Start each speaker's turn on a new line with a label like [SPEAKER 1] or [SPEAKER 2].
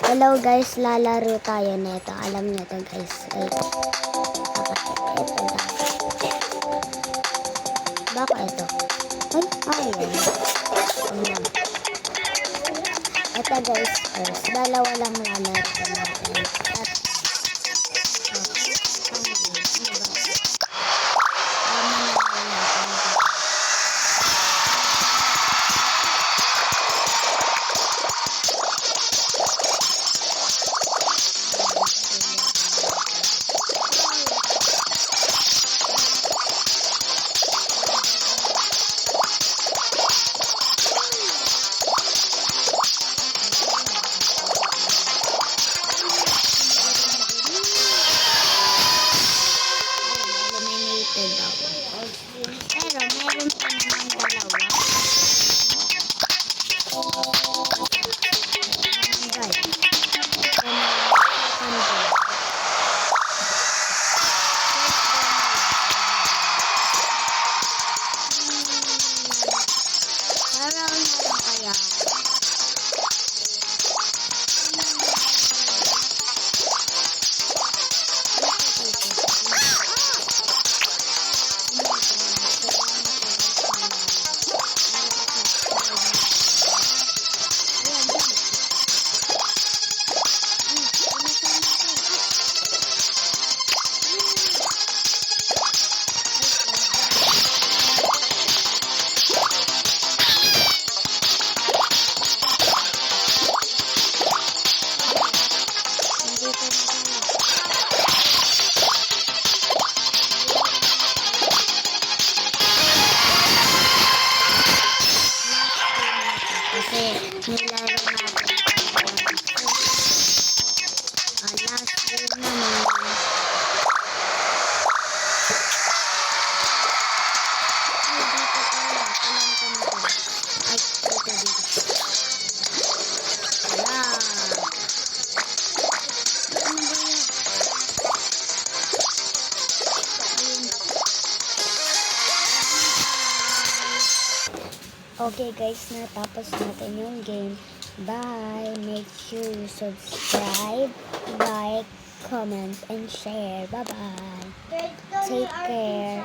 [SPEAKER 1] Hello guys, lalaro tayo nito. Alam niyo to guys. Wait. Baka ito. Ay, ayan. Ayan. Ito guys, first. Dalawa lang lalaro natin. At, pero meron pa naman dalawa. Kasi nilaro natin last game naman. Okay guys, natapos natin yung game. Bye! Make sure you subscribe, like, comment, and share. Bye-bye! Take care!